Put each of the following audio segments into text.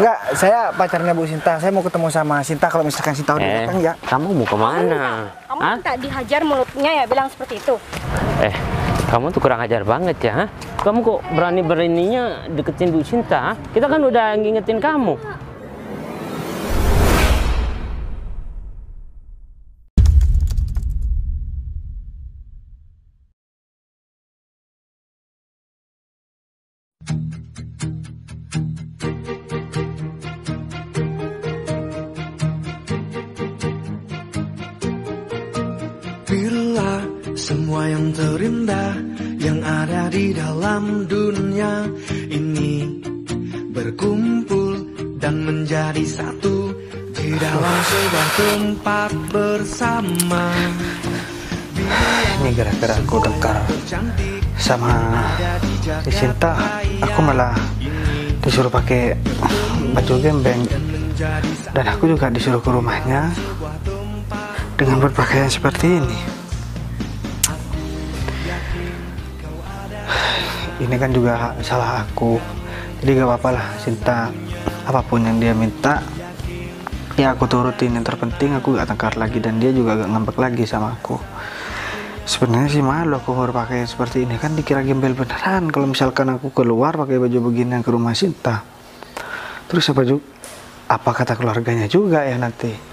Enggak, saya pacarnya Bu Sinta. Saya mau ketemu sama Sinta. Kalau misalkan Sinta udah datang ya. Kamu mau kemana? Kamu minta dihajar mulutnya ya, bilang seperti itu. Kamu tuh kurang ajar banget ya, ha? Kamu kok berani-beraninya deketin Bu Sinta? Kita kan udah ngingetin kamu. Bila semua yang terindah yang ada di dalam dunia ini berkumpul dan menjadi satu di dalam sebuah tempat bersama. Ini gara-gara aku tengkar sama si Sinta, aku malah disuruh pakai baju gembeng, dan aku juga disuruh ke rumahnya dengan berpakaian seperti ini. Ini kan juga salah aku, jadi gak apa-apa lah Sinta, apapun yang dia minta ya aku turutin. Yang terpenting aku gak tengkar lagi dan dia juga gak ngambek lagi sama aku. Sebenarnya sih malu aku berpakaian seperti ini, kan dikira gembel beneran kalau misalkan aku keluar pakai baju begini ke rumah Sinta. Terus apa kata keluarganya juga ya nanti.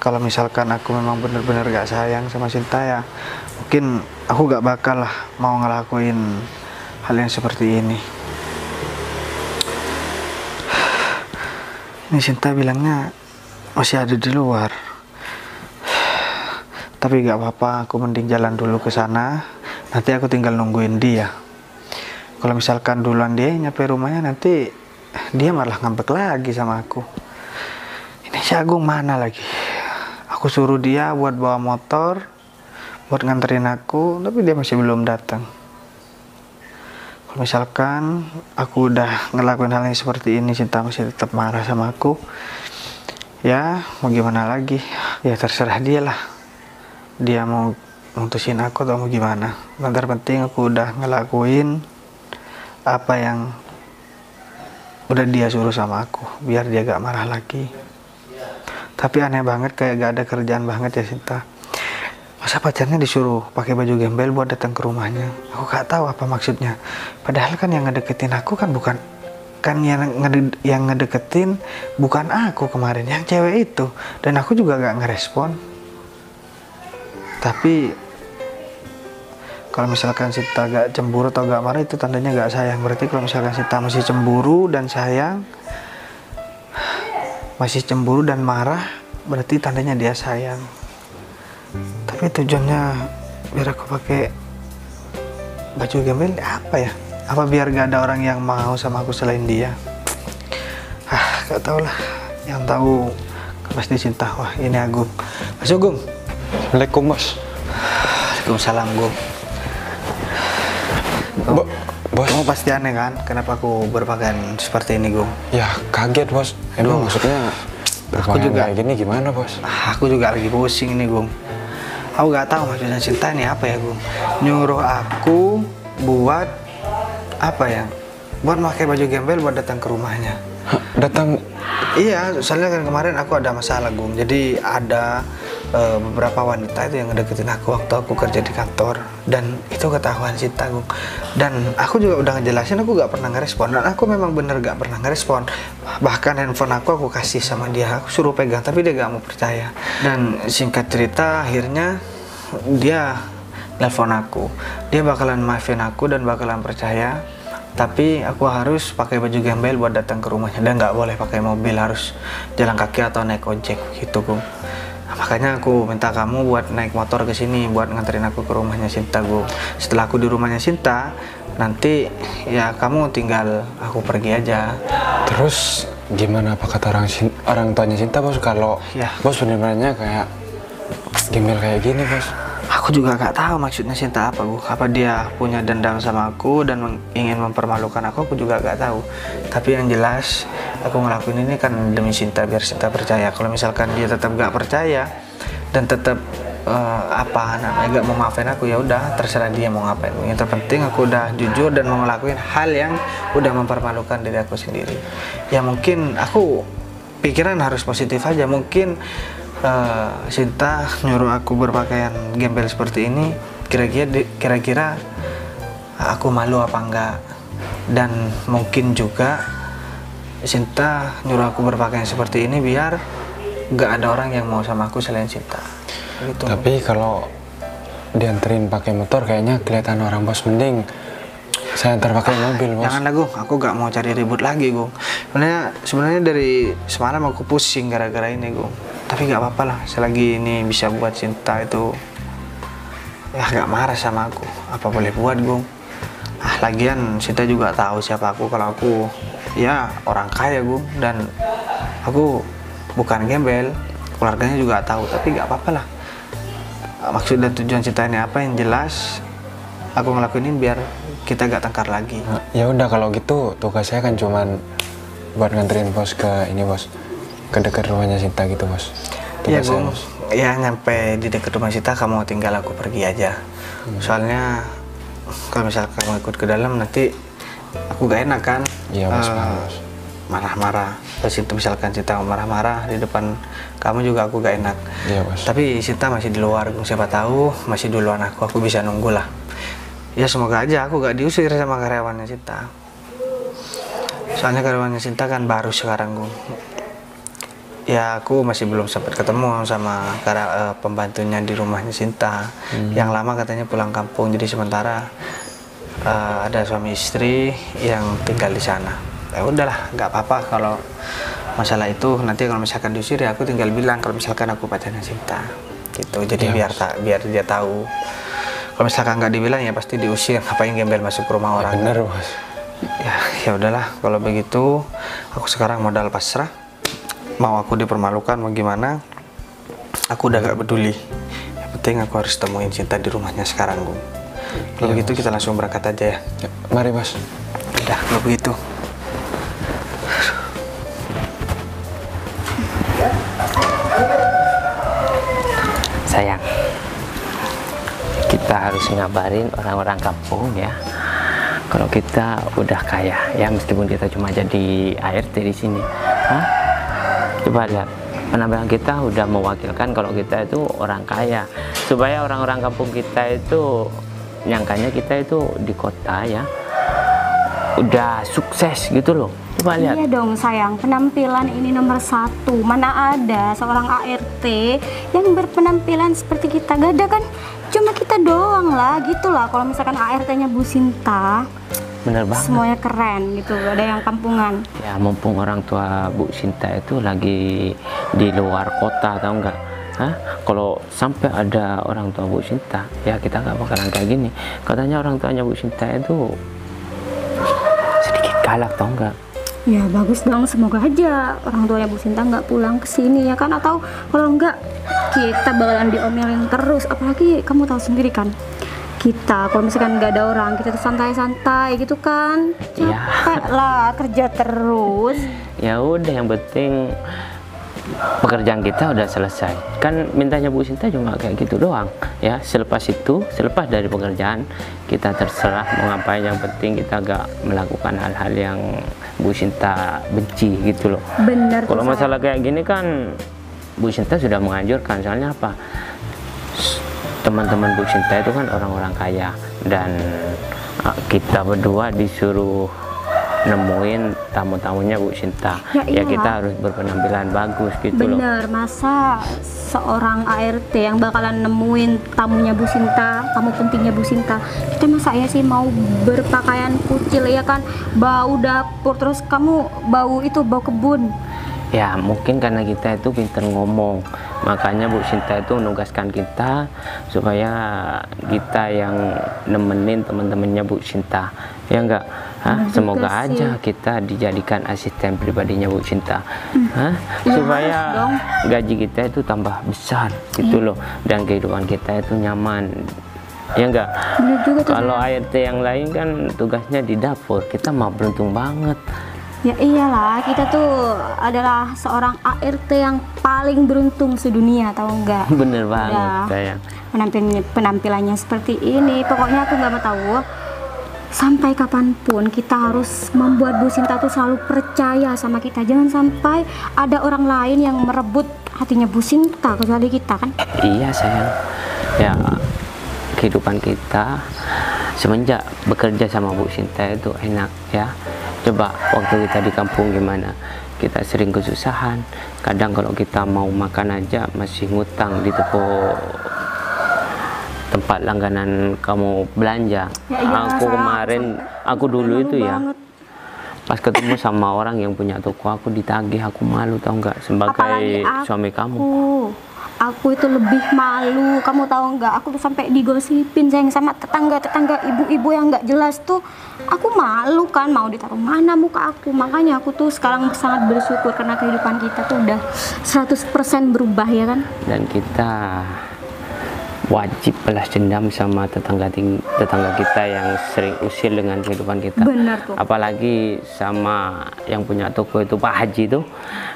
Kalau misalkan aku memang benar-benar gak sayang sama Sinta ya mungkin aku gak bakal lah mau ngelakuin hal yang seperti ini. Ini Sinta bilangnya masih ada di luar, tapi gak apa-apa, aku mending jalan dulu ke sana. Nanti aku tinggal nungguin dia. Kalau misalkan duluan dia nyampe rumahnya, nanti dia malah ngambek lagi sama aku. Ini si Agung mana lagi? Aku suruh dia buat bawa motor, buat nganterin aku, tapi dia masih belum datang. Kalau misalkan aku udah ngelakuin hal yang seperti ini, Sinta masih tetap marah sama aku, ya mau gimana lagi? Ya terserah dia lah. Dia mau mutusin aku atau mau gimana. Yang terpenting aku udah ngelakuin apa yang udah dia suruh sama aku, biar dia gak marah lagi. Tapi aneh banget, kayak gak ada kerjaan banget ya Sinta. Masa pacarnya disuruh pakai baju gembel buat datang ke rumahnya? Aku gak tahu apa maksudnya. Padahal kan yang ngedeketin aku kan bukan, kan yang ngedeketin bukan aku kemarin, yang cewek itu. Dan aku juga gak ngerespon. Tapi kalau misalkan Sinta gak cemburu atau gak marah, itu tandanya gak sayang. Berarti kalau misalkan Sinta masih cemburu dan sayang, masih cemburu dan marah, berarti tandanya dia sayang. Tapi tujuannya biar aku pakai baju gembel apa ya? Apa biar gak ada orang yang mau sama aku selain dia? Gak tau lah. Yang tahu pasti Sinta. Wah, ini Agung. Mas Agung. Assalamualaikum bos. Waalaikumsalam Gung. Bos, Kamu pasti aneh kan? Kenapa aku berpakaian seperti ini Gung? ya kaget bos. Emang maksudnya aku juga kayak gini gimana bos? Aku juga lagi pusing ini Gung. Aku gak tahu maksudnya Sinta ini apa ya Gung. Nyuruh aku buat apa ya? Buat pakai baju gembel buat datang ke rumahnya. Datang? Iya, soalnya kan kemarin aku ada masalah Gung. Jadi ada beberapa wanita itu yang ngedeketin aku waktu aku kerja di kantor, dan itu ketahuan Sinta Gung. Dan aku juga udah ngejelasin aku gak pernah ngerespon, dan aku memang bener gak pernah ngerespon. Bahkan handphone aku kasih sama dia, aku suruh pegang tapi dia gak mau percaya. Dan singkat cerita akhirnya dia nelpon aku, dia bakalan maafin aku dan bakalan percaya, tapi aku harus pakai baju gembel buat datang ke rumahnya dan nggak boleh pakai mobil, harus jalan kaki atau naik ojek gitu Gung. Nah, makanya aku minta kamu buat naik motor ke sini buat nganterin aku ke rumahnya Sinta Gung. Setelah aku di rumahnya Sinta, nanti ya kamu tinggal aku pergi aja. Terus gimana, apa kata orang tuanya Sinta bos kalau Ya. bos bener-benernya kayak gembel kayak gini bos? Aku juga gak tahu maksudnya Sinta apa Gung. Apa dia punya dendam sama aku dan ingin mempermalukan aku juga gak tahu. Tapi yang jelas aku ngelakuin ini kan demi Sinta, biar Sinta percaya. Kalau misalkan dia tetap gak percaya dan tetap apa namanya gak mau maafin aku, ya udah terserah dia mau ngapain. Yang terpenting aku udah jujur dan mau ngelakuin hal yang udah mempermalukan diri aku sendiri. Ya mungkin aku pikiran harus positif aja. Mungkin Sinta nyuruh aku berpakaian gembel seperti ini, kira-kira aku malu apa enggak. Dan mungkin juga Sinta nyuruh aku berpakaian seperti ini biar nggak ada orang yang mau sama aku selain Sinta gitu. Tapi kalau dianterin pakai motor kayaknya kelihatan orang bos, mending saya antar pakai mobil bos. Janganlah Gung, aku gak mau cari ribut lagi Gung. Sebenarnya dari semalam aku pusing gara-gara ini Gung. Tapi gak apa-apa lah, selagi ini bisa buat Sinta itu ya gak marah sama aku, apa boleh buat Gung. Lagian Sinta juga tahu siapa aku, kalau aku ya orang kaya Gung, dan aku bukan gembel, keluarganya juga tahu. Tapi gak apa-apa lah, maksud dan tujuan Sinta ini apa yang jelas aku ngelakuin ini biar kita gak tengkar lagi. Ya udah kalau gitu tugas saya kan cuman buat nganterin bos ke ini bos, ke dekat rumahnya Sinta gitu bos. Iya Gung, ya nyampe di dekat rumah Sinta kamu tinggal aku pergi aja. Soalnya kalau misalnya kamu ikut ke dalam nanti aku gak enak kan. Iya bos, bos. Marah-marah. Terus itu misalkan Sinta marah-marah di depan kamu juga aku gak enak. Iya bos. Tapi Sinta masih di luar, siapa tahu masih duluan aku bisa nunggu lah. Ya semoga aja aku gak diusir sama karyawannya Sinta. Soalnya karyawannya Sinta kan baru sekarang Gung. Ya aku masih belum sempat ketemu sama pembantunya di rumahnya Sinta. Yang lama katanya pulang kampung, jadi sementara ada suami istri yang tinggal di sana. Ya udahlah, nggak apa-apa kalau masalah itu. Nanti kalau misalkan diusir ya aku tinggal bilang kalau misalkan aku pacarnya Sinta gitu. Jadi ya, biar dia tahu. Kalau misalkan nggak dibilang ya pasti diusir, ngapain gembel masuk ke rumah orang. Bener bos. Ya udahlah, kalau begitu aku sekarang modal pasrah. Mau aku dipermalukan mau gimana, aku udah gak peduli. Yang penting aku harus temuin Sinta di rumahnya sekarang Gung. Kalau begitu kita langsung berangkat aja ya. Mari bos. Udah kalau begitu. Sayang, kita harus ngabarin orang-orang kampung ya, kalau kita udah kaya ya, meskipun kita cuma jadi ART di sini. Coba lihat, penampilan kita udah mewakilkan kalau kita itu orang kaya, supaya orang-orang kampung kita itu nyangkanya kita itu di kota ya udah sukses gitu loh. Coba lihat. Iya dong sayang, penampilan ini nomor 1. Mana ada seorang ART yang berpenampilan seperti kita. Gak ada kan, cuma kita doang lah gitu lah. Kalau misalkan ART-nya Bu Sinta, bener banget, semuanya keren gitu, ada yang kampungan. Ya mumpung orang tua Bu Sinta itu lagi di luar kota, tahu nggak? Kalau sampai ada orang tua Bu Sinta, ya kita nggak bakalan kayak gini. Katanya orang tuanya Bu Sinta itu sedikit galak, tahu nggak? Ya bagus dong, semoga aja orang tuanya Bu Sinta nggak pulang ke sini ya kan, atau kalau nggak kita bakalan diomelin terus. Apalagi kamu tahu sendiri kan, kita kalau misalkan nggak ada orang, kita tuh santai-santai gitu kan, capek lah kerja terus. Ya udah, yang penting pekerjaan kita udah selesai kan. Mintanya Bu Sinta cuma kayak gitu doang ya. Selepas itu, selepas dari pekerjaan kita terserah mau ngapain, yang penting kita gak melakukan hal-hal yang Bu Sinta benci gitu loh. Bener. Kalau masalah kayak gini kan Bu Sinta sudah menganjurkan. Soalnya apa, teman-teman Bu Sinta itu kan orang-orang kaya, dan kita berdua disuruh nemuin tamu-tamunya Bu Sinta. Ya kita harus berpenampilan bagus gitu loh. Bener, masa seorang ART yang bakalan nemuin tamunya Bu Sinta, tamu pentingnya Bu Sinta, kita masa ya sih mau berpakaian kucil ya kan, bau dapur, terus kamu bau kebun. Ya mungkin karena kita itu pinter ngomong, makanya Bu Sinta itu menugaskan kita supaya kita yang nemenin teman-temannya Bu Sinta, ya enggak? Semoga aja kita dijadikan asisten pribadinya Bu Sinta, supaya gaji kita itu tambah besar gitu loh, dan kehidupan kita itu nyaman, ya enggak? Bener juga tuh. Kalau ART yang lain kan tugasnya di dapur, kita mah beruntung banget. Ya iyalah, kita tuh adalah seorang ART yang paling beruntung sedunia, tahu nggak? Bener banget Udah sayang. penampilannya seperti ini. Pokoknya aku nggak mau tahu sampai kapanpun kita harus membuat Bu Sinta tuh selalu percaya sama kita. Jangan sampai ada orang lain yang merebut hatinya Bu Sinta kecuali kita kan. Iya sayang, ya kehidupan kita semenjak bekerja sama Bu Sinta itu enak ya. Coba waktu kita di kampung gimana, kita sering kesusahan, kadang kalau kita mau makan aja masih ngutang di toko tempat langganan kamu belanja. Ya, iya, Aku sayang, kemarin, aku dulu malu itu ya banget. pas ketemu sama orang yang punya toko, aku ditagih, aku malu tau nggak, sebagai Apalagi suami kamu. Aku itu lebih malu, kamu tahu nggak? Aku tuh sampai digosipin sayang sama tetangga-tetangga, ibu-ibu yang nggak jelas tuh. Aku malu kan, mau ditaruh mana muka aku. Makanya aku tuh sekarang sangat bersyukur karena kehidupan kita tuh udah 100% berubah ya kan. Dan kita wajib balas dendam sama tetangga kita yang sering usil dengan kehidupan kita. Benar tuh. Apalagi sama yang punya toko itu Pak Haji tuh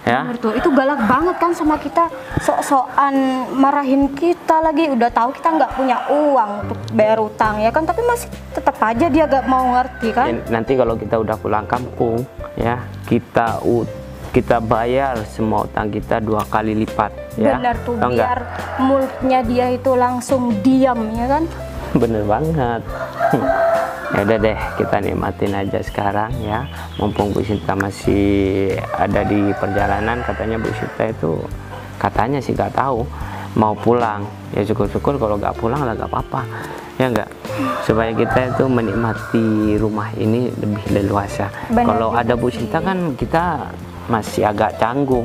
ya. Benar tuh, itu galak banget kan sama kita, sok-sokan marahin kita lagi. Udah tahu kita nggak punya uang untuk bayar utang ya kan, tapi masih tetap aja dia gak mau ngerti kan. Nanti kalau kita udah pulang kampung ya, kita bayar semua utang kita 2 kali lipat ya. Benar tuh, Tau nggak? biar mulutnya dia itu langsung diam ya kan. Bener banget. Ya udah deh, kita nikmatin aja sekarang ya, mumpung Bu Sinta masih ada di perjalanan. Katanya Bu Sinta itu, katanya sih nggak tahu mau pulang. Ya syukur-syukur, kalau nggak pulang lah nggak apa-apa ya nggak, supaya kita itu menikmati rumah ini lebih leluasa. Kalau ada Bu Sinta kan kita masih agak canggung,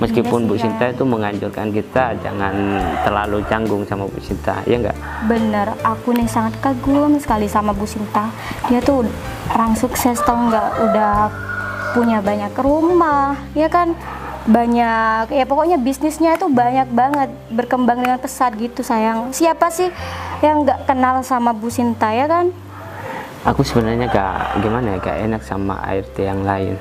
meskipun Bu Sinta itu menganjurkan kita jangan terlalu canggung sama Bu Sinta, ya enggak? Bener, aku nih sangat kagum sekali sama Bu Sinta. Dia tuh orang sukses, tau nggak? Udah punya banyak rumah, ya kan? Banyak, ya pokoknya bisnisnya itu banyak banget, berkembang dengan pesat gitu sayang. Siapa sih yang nggak kenal sama Bu Sinta ya kan? Aku sebenarnya gak gimana ya, gak enak sama ART yang lain.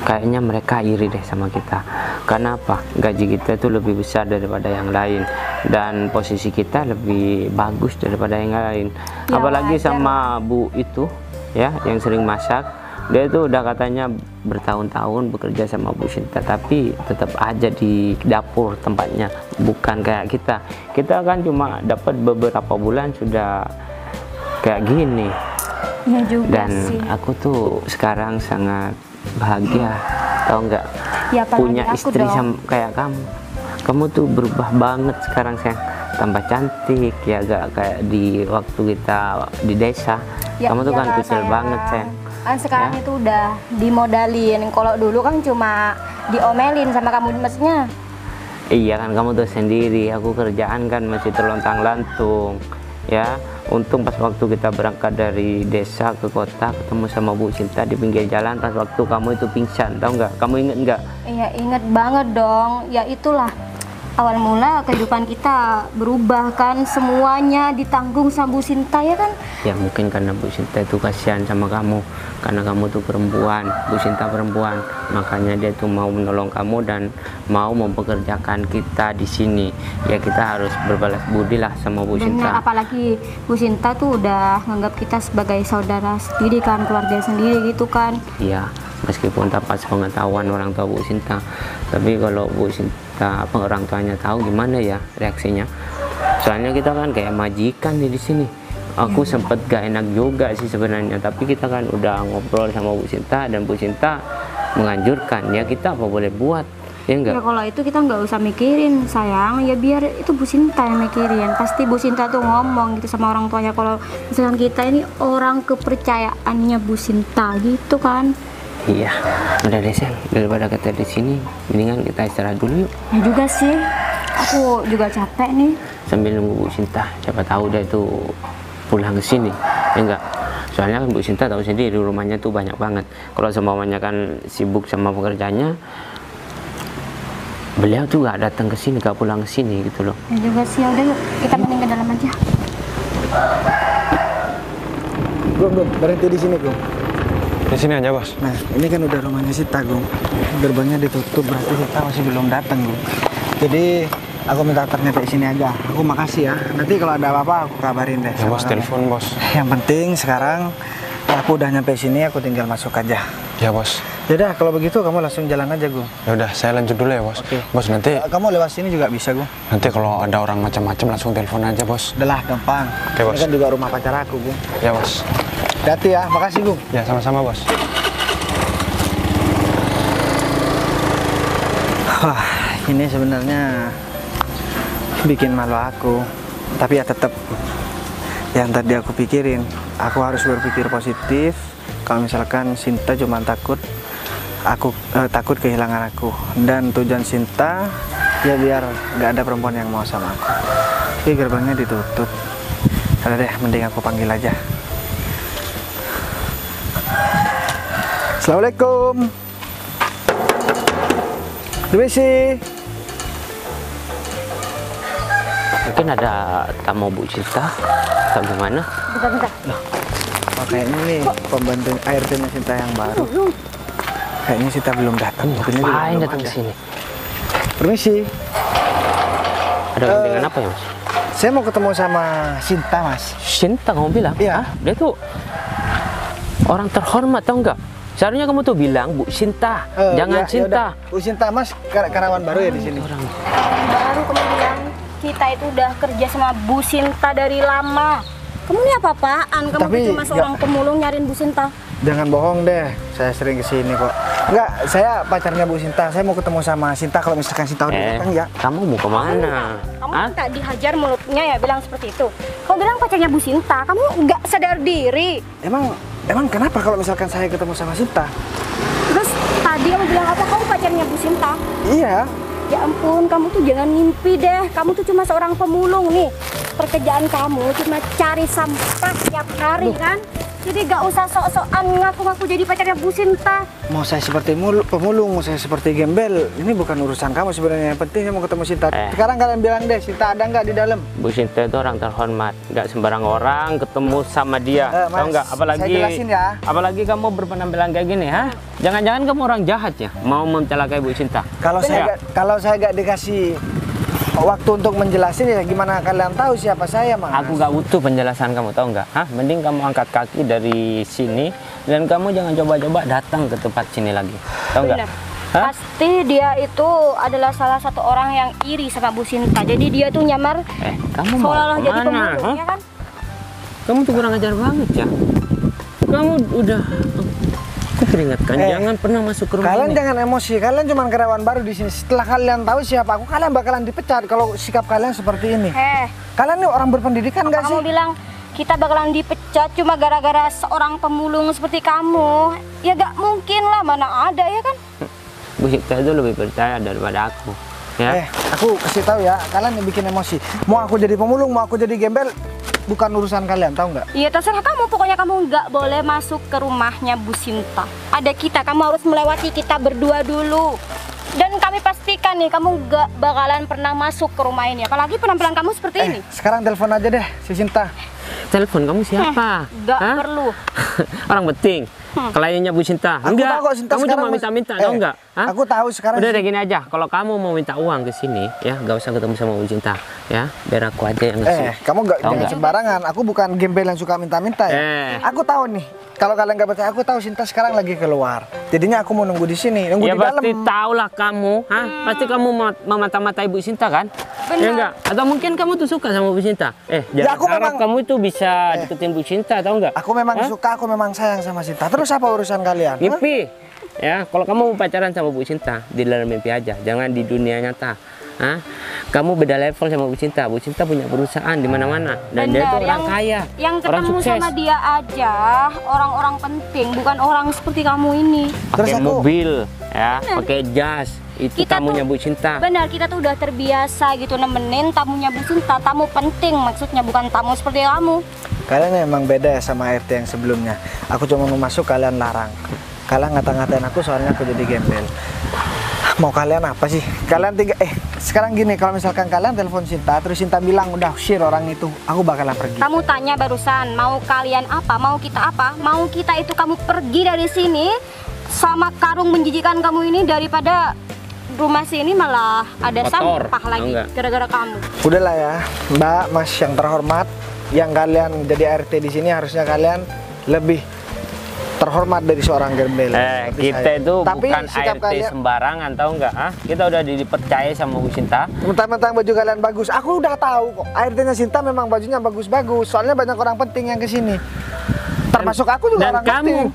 Kayaknya mereka iri deh sama kita. Karena apa? Gaji kita itu lebih besar daripada yang lain, dan posisi kita lebih bagus daripada yang lain. Ya, apalagi wajar. sama Bu itu ya, yang sering masak. Dia itu udah katanya bertahun-tahun bekerja sama Bu Sinta, tapi tetap aja di dapur tempatnya, bukan kayak kita. Kita kan cuma dapat beberapa bulan sudah kayak gini. Ya juga Dan sih. aku tuh sekarang sangat bahagia, tau nggak? Ya, apalagi Punya aku istri dong. kayak kamu. Kamu tuh berubah banget sekarang sayang, tambah cantik ya, gak kayak di waktu kita di desa. Ya, Kamu tuh kan iyalah, kecil sayang. banget sayang. Kan sekarang Ya. itu udah dimodalin. Kalau dulu kan cuma diomelin sama kamu, maksudnya. Iya kan, kamu tuh sendiri, aku kerjaan kan masih terlontang-lantung ya. Untung pas waktu kita berangkat dari desa ke kota, ketemu sama Bu Sinta di pinggir jalan pas waktu kamu itu pingsan, tahu nggak? Kamu inget nggak? Iya inget banget dong. Ya itulah awal mula kehidupan kita berubah kan, semuanya ditanggung sama Bu Sinta ya kan. Ya mungkin karena Bu Sinta itu kasihan sama kamu, karena kamu tuh perempuan, Bu Sinta perempuan, makanya dia tuh mau menolong kamu dan mau mempekerjakan kita di sini. Ya kita harus berbalas budi lah sama Bu Bener, Sinta. apalagi Bu Sinta tuh udah nganggap kita sebagai saudara sendiri kan, keluarga sendiri gitu kan. Iya, meskipun tanpa sepengetahuan orang tua Bu Sinta, tapi kalau Bu Sinta orang tuanya tahu, gimana ya reaksinya? Soalnya kita kan kayak majikan nih di sini. Aku sempet gak enak juga sih sebenarnya, tapi kita kan udah ngobrol sama Bu Sinta dan Bu Sinta menganjurkan, ya kita apa boleh buat, ya enggak? Ya kalau itu kita nggak usah mikirin sayang, ya biar itu Bu Sinta yang mikirin. Pasti Bu Sinta tuh ngomong gitu sama orang tuanya kalau misalkan kita ini orang kepercayaannya Bu Sinta gitu kan. Iya, udah deh sayang, daripada kita di sini, mendingan kita istirahat dulu yuk. Ya juga sih, aku juga capek nih. Sambil nunggu Bu Sinta, siapa tahu dia itu pulang ke sini, ya enggak? Soalnya kan Bu Sinta tahu sendiri rumahnya tuh banyak banget. Kalau semuanya kan sibuk sama pekerjaannya, beliau tuh gak datang ke sini, gak pulang ke sini gitu loh. Ya juga sih, udah yuk kita mending ke dalam aja. Gue berhenti di sini, gue. Di sini aja, Bos. Nah, ini kan udah rumahnya Sita, Gung. Gerbangnya ditutup, berarti Sita masih belum datang, Gung. Jadi, aku minta ternyata di sini aja. Aku makasih ya. Nanti kalau ada apa-apa aku kabarin deh. Ya, Bos, telepon, Bos. Yang penting sekarang aku udah nyampe sini, aku tinggal masuk aja. Ya, Bos. Yaudah, kalau begitu kamu langsung jalan aja, Gung. Ya udah, saya lanjut dulu ya, Bos. Oke. Bos, nanti Kamu lewat sini juga bisa, Gung. nanti kalau ada orang macam-macam langsung telepon aja, Bos. Udah lah, gampang. Oke, Bos. Ini kan juga rumah pacar aku, Gung. Ya, Bos. Hati ya, makasih, Gung. Ya, sama-sama, Bos. Wah, ini sebenarnya bikin malu aku. Tapi ya tetap yang tadi aku pikirin, aku harus berpikir positif. Kalau misalkan Sinta cuma takut kehilangan aku, dan tujuan Sinta ya biar nggak ada perempuan yang mau sama aku. Tapi gerbangnya ditutup. Udah deh, mending aku panggil aja. Assalamualaikum. Permisi. Mungkin ada tamu Bu Sinta atau gimana? Bentar. Oh, kayaknya nih pembantu ART-nya Sinta yang baru. Kayaknya Sinta belum datang. Mobilnya juga Ngapain belum datang ada. ke sini? Permisi. Ada kepentingan apa ya, Mas? Saya mau ketemu sama Sinta, Mas. Sinta kamu bilang? Iya. Hah? Dia tuh orang terhormat, tau enggak? Seharusnya kamu tuh bilang Bu Sinta, jangan Ya, Sinta. yaudah. Bu Sinta, Mas, karyawan baru ya di sini. Orang Baru kamu bilang kita itu udah kerja sama Bu Sinta dari lama. Kamu ini apa-apaan? Kamu Tapi tuh cuma seorang pemulung nyariin Bu Sinta. Jangan bohong deh, saya sering kesini kok. Enggak, saya pacarnya Bu Sinta. Saya mau ketemu sama Sinta. Kalau misalkan Sinta udah datang ya. kamu mau kemana? Kamu Hah? minta dihajar mulutnya ya bilang seperti itu. Kamu bilang pacarnya Bu Sinta, kamu nggak sadar diri. Emang kenapa kalau misalkan saya ketemu sama Sinta? Terus tadi kamu bilang apa? Kamu pacarnya Bu Sinta. Iya. Ya ampun, kamu tuh jangan mimpi deh. Kamu tuh cuma seorang pemulung nih. Pekerjaan kamu cuma cari sampah tiap hari kan? Jadi gak usah sok-sokan ngaku-ngaku jadi pacarnya Bu Sinta. Mau saya seperti pemulung, mau saya seperti gembel, ini bukan urusan kamu sebenarnya. Yang penting saya mau ketemu Sinta. Sekarang kalian bilang deh, Sinta ada nggak di dalam? Bu Sinta itu orang terhormat, nggak sembarang orang ketemu sama dia, Mas, tahu nggak? Apalagi, saya jelasin ya. apalagi kamu berpenampilan kayak gini, ha? Jangan-jangan kamu orang jahat ya, mau mencelakai Bu Sinta? Kalau saya nggak dikasih waktu untuk menjelasin ya gimana kalian tahu siapa saya, Mas? Aku nggak butuh penjelasan kamu, tahu nggak? Hah? Mending kamu angkat kaki dari sini dan kamu jangan coba-coba datang ke tempat sini lagi, tahu nggak? Benar. Hah? Pasti dia itu adalah salah satu orang yang iri sama Bu Sinta. Jadi dia tuh nyamar Kamu mau seolah-olah jadi kemana? pemulung, Hah? ya kan? Kamu tuh kurang ajar banget ya. Kamu udah, aku peringatkan, jangan pernah masuk ke rumah Kalian ini. jangan emosi, kalian cuma karyawan baru di sini. Setelah kalian tahu siapa aku, kalian bakalan dipecat kalau sikap kalian seperti ini. Kalian nih orang berpendidikan nggak sih? Kamu bilang kita bakalan dipecat cuma gara-gara seorang pemulung seperti kamu. Ya gak mungkin lah, mana ada ya kan? Bu Sinta itu lebih percaya daripada aku. Ya. Aku kasih tahu ya, kalian yang bikin emosi. Mau aku jadi pemulung, mau aku jadi gembel, bukan urusan kalian, tahu nggak? Iya terserah kamu, pokoknya kamu nggak boleh masuk ke rumahnya Bu Sinta. Ada kita, kamu harus melewati kita berdua dulu. Dan kami pastikan nih, kamu nggak bakalan pernah masuk ke rumah ini. Apalagi penampilan kamu seperti ini. Sekarang telepon aja deh, si Sinta. Telepon kamu siapa? Nggak Hah? perlu. Orang penting. Kliennya Bu Sinta. Aku Enggak. tahu kok Sinta Kamu sekarang cuma minta-minta, tahu enggak? Hah? Aku tahu sekarang. Udah deh gini aja. Kalau kamu mau minta uang ke sini, ya nggak usah ketemu sama Bu Sinta, ya. Biar aku aja yang ngasih. Kamu nggak Tahu jangan nggak? sembarangan. Aku bukan gembel yang suka minta-minta ya. Aku tahu nih. Kalau kalian nggak percaya, aku tahu Sinta sekarang lagi keluar. Jadinya aku mau nunggu di sini, nunggu Ya di dalam. pasti tahu lah kamu, hah? Pasti kamu memata-matai Bu Sinta kan? Benar. Ya enggak? Atau mungkin kamu tuh suka sama Bu Sinta? Jangan aku harap memang- kamu itu bisa deketin Bu Sinta, tahu enggak? Aku memang suka, aku memang sayang sama Sinta. Terus apa urusan kalian? Hah? Mimpi. Ya, kalau kamu mau pacaran sama Bu Sinta, di dalam mimpi aja, jangan di dunia nyata. Hah? Kamu beda level sama Bu Sinta. Bu Sinta punya perusahaan di mana-mana dan dia itu Benar, orang kaya, yang orang ketemu sukses. sama dia aja orang-orang penting, bukan orang seperti kamu ini. Pakai Terus mobil, ya, pakai jas. Itu Kita tamunya tuh- Bu Sinta. Benar, kita tuh udah terbiasa gitu nemenin tamunya Bu Sinta. Tamu penting maksudnya, bukan tamu seperti kamu. Kalian emang beda ya sama RT yang sebelumnya. Aku cuma mau masuk, kalian larang. Kalian ngata-ngatain aku soalnya aku jadi gembel. Mau kalian apa sih? Kalian tiga, sekarang gini, kalau misalkan kalian telepon Sinta, terus Sinta bilang udah usir orang itu, aku bakalan pergi. Kamu tanya barusan, mau kalian apa? Mau kita apa? Mau kita itu kamu pergi dari sini sama karung menjijikan kamu ini, daripada rumah sini malah ada Kotor, sampah lagi enggak? gara-gara kamu. Udahlah ya, Mbak, Mas yang terhormat, yang kalian jadi ART di sini harusnya kalian lebih terhormat dari seorang gembel. seperti Kita saya. itu Tapi bukan sikap ART kalian, sembarangan, tahu nggak? Kita udah dipercaya sama Bu Sinta. mentang-mentang baju kalian bagus, aku udah tahu kok. ART-nya Sinta memang bajunya bagus-bagus. Soalnya banyak orang penting yang kesini. Termasuk aku juga Dan orang kamu, penting.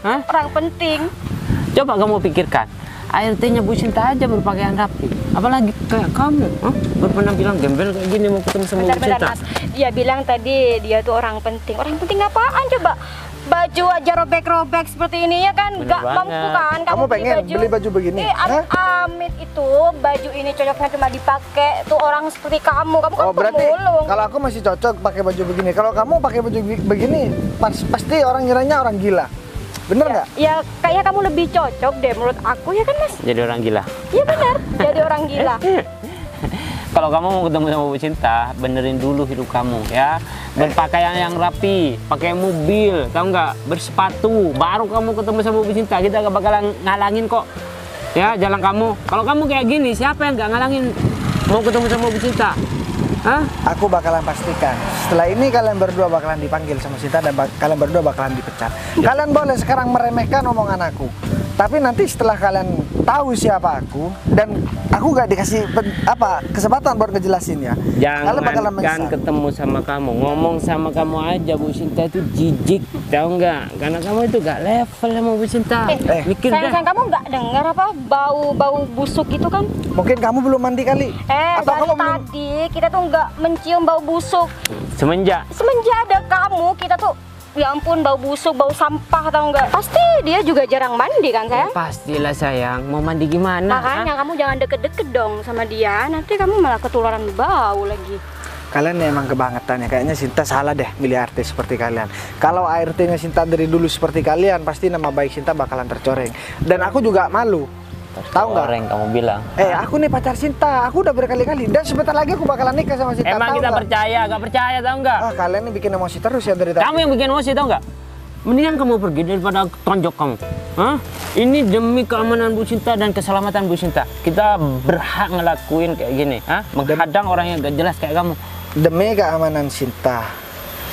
Hah? Orang penting. Coba kamu pikirkan, ART-nya Bu Sinta aja berpakaian rapi, apalagi kayak kamu, berpenampilan gembel kayak gini mau ketemu sama Bu Bentar-bentar Sinta. Mas, dia bilang tadi dia tuh orang penting. Orang penting apaan coba? Baju aja robek-robek seperti ini ya kan, Bener gak banget. mampu kan Kamu pengen beli baju begini? Amit itu baju ini cocoknya cuma dipakai tuh orang seperti kamu. Kamu kan Oh, berarti pemulung. kalau aku masih cocok pakai baju begini. Kalau kamu pakai baju begini, pasti orang ngiranya orang gila. Bener nggak? Ya kayaknya kamu lebih cocok deh menurut aku ya kan Mas? Jadi orang gila. Iya benar, jadi orang gila. Kalau kamu mau ketemu sama Bu Sinta, benerin dulu hidup kamu ya. Berpakaian yang rapi, pakai mobil, tahu nggak? Bersepatu, baru kamu ketemu sama Bu Sinta. Kita gak bakalan ngalangin kok. Ya, jalan kamu. Kalau kamu kayak gini, siapa yang gak ngalangin mau ketemu sama Bu Sinta? Hah? Aku bakalan pastikan. Setelah ini kalian berdua bakalan dipanggil sama Sinta dan kalian berdua bakalan dipecat. Kalian boleh sekarang meremehkan omongan aku. Tapi nanti setelah kalian tahu siapa aku dan aku gak dikasih kesempatan buat ngejelasin ya. Kalian bakalan Jangan menyesal. ketemu sama kamu, ngomong sama kamu aja Bu Sinta itu jijik, tahu nggak? Karena kamu itu gak level sama Bu Sinta. Mikir deh. Sayang kamu nggak dengar apa bau busuk itu kan? Mungkin kamu belum mandi kali. Atau Dari kamu belum. tadi kita tuh nggak mencium bau busuk. Semenjak Semenjak ada kamu, kita tuh ya ampun bau busuk, bau sampah tahu nggak? Pasti dia juga jarang mandi kan sayang? pastilah sayang, mau mandi gimana? Makanya kamu jangan deket-deket dong sama dia, nanti kamu malah ketularan bau lagi. Kalian emang kebangetan ya. Kayaknya Sinta salah deh milih artis seperti kalian. Kalau ART-nya Sinta dari dulu seperti kalian, pasti nama baik Sinta bakalan tercoreng. Dan aku juga malu. Tahu nggak? Orang kamu bilang. Aku nih pacar Sinta. Aku udah berkali-kali. Dan sebentar lagi aku bakalan nikah sama Sinta. Emang tahu kita nggak? percaya, gak percaya tahu nggak? Kalian nih bikin emosi terus ya dari tadi. Kamu yang bikin emosi tahu nggak? Mendingan kamu pergi daripada tonjok kamu. Hah? Ini demi keamanan Bu Sinta dan keselamatan Bu Sinta. Kita berhak ngelakuin kayak gini, menghadang orang yang gak jelas kayak kamu. Demi keamanan Sinta,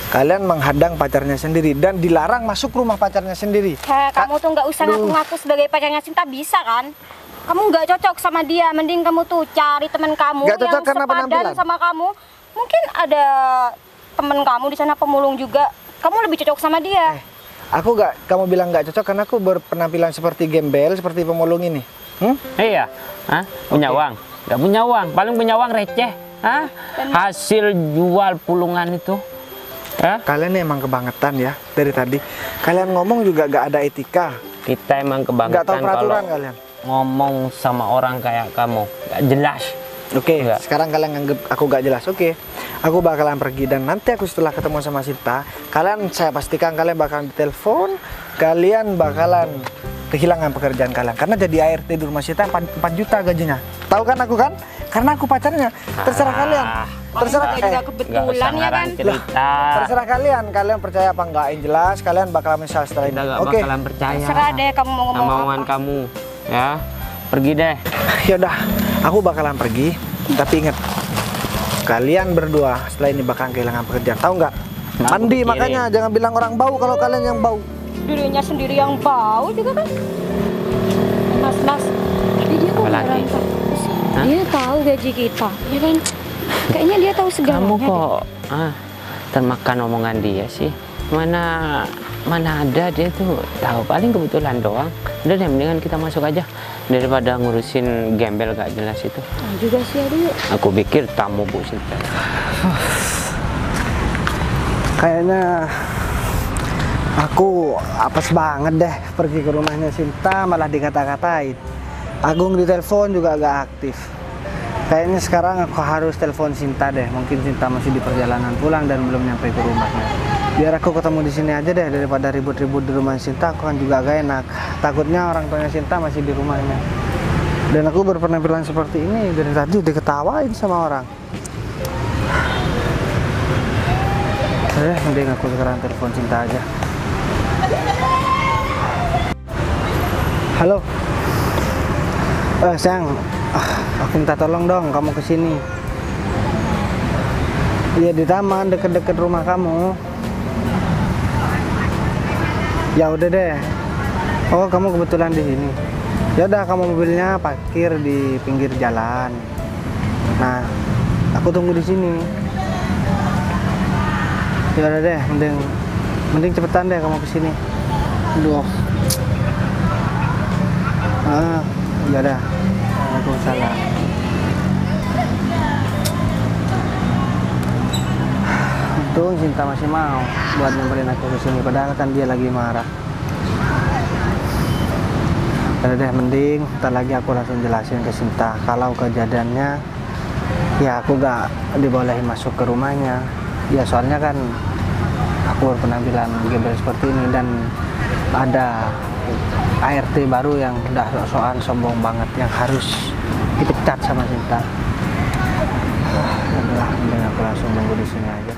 kalian menghadang pacarnya sendiri dan dilarang masuk rumah pacarnya sendiri. Kamu tuh nggak usah ngaku-ngaku sebagai pacarnya Sinta, bisa kan? Kamu nggak cocok sama dia, mending kamu tuh cari teman kamu Nggak cocok yang karena sepadan penampilan. sama kamu. Mungkin ada temen kamu di sana pemulung juga. Kamu lebih cocok sama dia. Kamu bilang nggak cocok karena aku berpenampilan seperti gembel, seperti pemulung ini. Iya, punya uang? Gak punya uang, paling punya uang receh. Hasil jual pulungan itu. Kalian nih emang kebangetan ya dari tadi. Kalian ngomong juga gak ada etika. Kita emang Gak kebangetan tahu peraturan kalau kalian. ngomong sama orang kayak kamu, gak jelas. Oke, Enggak. sekarang kalian nganggep aku gak jelas. Oke, aku bakalan pergi dan nanti aku setelah ketemu sama Sinta, saya pastikan kalian bakalan ditelepon, kalian bakalan kehilangan pekerjaan kalian karena jadi ART di rumah Sinta 4 juta gajinya. Tahu kan aku kan? Karena aku pacarnya. Terserah kalian. Terserah Juga Gak kebetulan usah ya kan? ngarang cerita. Terserah kalian. Kalian percaya apa enggak? Yang jelas kalian bakalan menyesal setelah ini. Kita gak Oke. bakalan percaya Terserah deh kamu mau ngomong sama apa. omongan kamu. Ya, pergi deh. Yaudah, aku bakalan pergi. Tapi ingat, kalian berdua setelah ini bakalan kehilangan pekerjaan. Tahu nggak? Nah, aku Mandi pikirin. makanya jangan bilang orang bau kalau kalian yang bau. Dirinya sendiri yang bau juga kan? Mas, tapi dia kok Apalagi? beneran terus? Hah? Dia tahu gaji kita, ya kan? Kayaknya dia tahu segalanya. Kamu deh. kok termakan omongan dia sih? Mana ada dia tuh tahu, paling kebetulan doang. Udah deh, mendingan kita masuk aja daripada ngurusin gembel gak jelas itu. Nah, juga sih aduh. Aku pikir tamu Bu Sinta. Kayaknya aku apes banget deh pergi ke rumahnya Sinta malah dikata-katain. Agung ditelepon juga agak aktif. Kayaknya sekarang aku harus telepon Sinta deh. Mungkin Sinta masih di perjalanan pulang dan belum nyampe ke rumahnya. Biar aku ketemu di sini aja deh daripada ribut-ribut di rumah Sinta. Aku kan juga agak enak. Takutnya orang tuanya Sinta masih di rumahnya. Dan aku berpenampilan seperti ini dari tadi diketawain sama orang. Mending aku sekarang telepon Cinta aja. Halo. Sayang, aku minta tolong dong kamu kesini. Iya, di taman deket-deket rumah kamu. Ya udah deh. Oh, kamu kebetulan di sini. Ya udah, kamu mobilnya parkir di pinggir jalan. Nah, aku tunggu di sini. Ya udah deh, mending cepetan deh kamu kesini. Aduh. Ya udah. Waalaikumsalam. Untung Cinta masih mau buat nyamperin aku kesini, padahal kan dia lagi marah. Udah deh, mending ntar lagi aku langsung jelasin ke Cinta kalau kejadiannya ya aku gak dibolehin masuk ke rumahnya. Ya soalnya kan aku berpenampilan gembel seperti ini dan ada ART baru yang udah soal sombong banget yang harus dipecat sama Cinta. Udah, mending aku langsung nunggu di sini aja.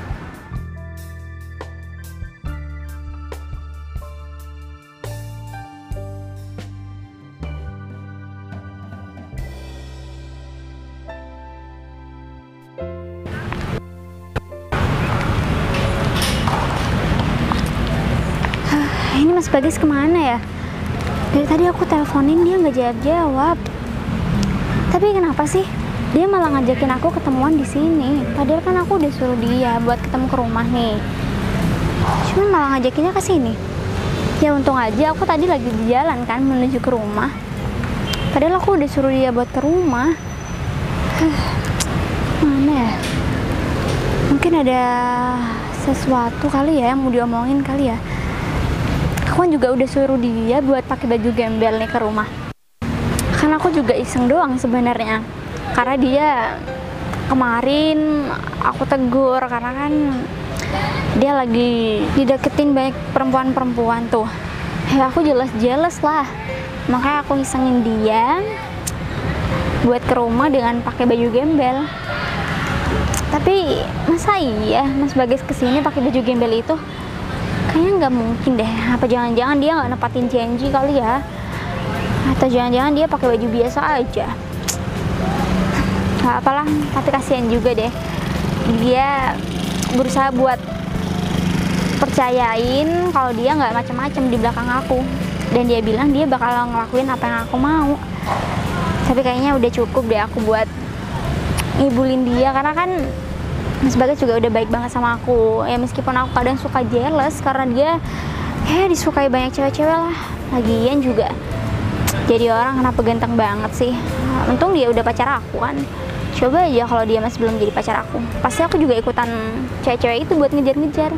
Ini Mas Bagas kemana ya? Dari tadi aku teleponin dia nggak jawab-jawab. Tapi kenapa sih dia malah ngajakin aku ketemuan di sini? Padahal kan aku udah suruh dia buat ketemu ke rumah nih. Cuman malah ngajakinnya ke sini. Ya untung aja aku tadi lagi di jalan kan menuju ke rumah. Padahal aku udah suruh dia buat ke rumah. Mana ya? Mungkin ada sesuatu kali ya yang mau diomongin kali ya. Aku kan juga udah suruh dia buat pakai baju gembel nih ke rumah. Kan aku juga iseng doang sebenarnya. Karena dia kemarin aku tegur karena kan dia lagi dideketin banyak perempuan-perempuan tuh. Ya aku jelas lah. Makanya aku isengin dia buat ke rumah dengan pakai baju gembel. Tapi masa iya Mas Bagas kesini pakai baju gembel itu? Kayaknya nggak mungkin deh. Apa jangan-jangan dia nggak nepatin janji kali ya? Atau jangan-jangan dia pakai baju biasa aja? Nggak apalah, tapi kasihan juga deh. Dia berusaha buat percayain kalau dia nggak macam-macam di belakang aku. Dan dia bilang dia bakal ngelakuin apa yang aku mau. Tapi kayaknya udah cukup deh aku buat ngibulin dia, karena kan Mas Bagas juga udah baik banget sama aku. Ya meskipun aku kadang suka jealous karena dia disukai banyak cewek-cewek lah. Lagian juga jadi orang kenapa ganteng banget sih. Untung dia udah pacar aku kan. Coba aja kalau dia masih belum jadi pacar aku, pasti aku juga ikutan cewek-cewek itu buat ngejar-ngejar.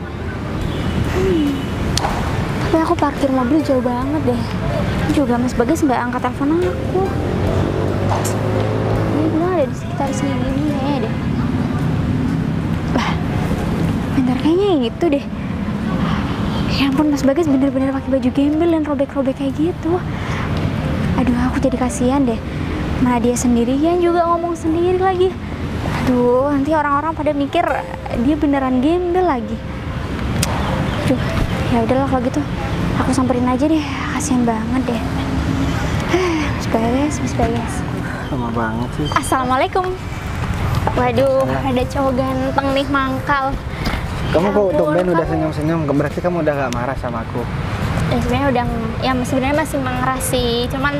Tapi aku parkir mobil jauh banget deh. Juga Mas Bagas nggak angkat telepon aku. Ini belum ada di sekitar sini ya deh. Bentar, kayaknya itu deh. Ya ampun, Mas Bagas bener-bener pakai baju gembel dan robek-robek kayak gitu. Aduh, aku jadi kasihan deh. Mana dia sendirian juga ngomong sendiri lagi. Aduh, nanti orang-orang pada mikir dia beneran gembel lagi. Aduh, ya udahlah kalau gitu. Aku samperin aja deh. Kasihan banget deh. Mas Bagas. Lama banget sih. Assalamualaikum. Waduh, ada cowok ganteng nih mangkal. Kamu kok ampun, tumben udah kamu- senyum-senyum, berarti kamu udah gak marah sama aku? Sebenarnya udah, ya sebenarnya masih mengerah sih. Cuman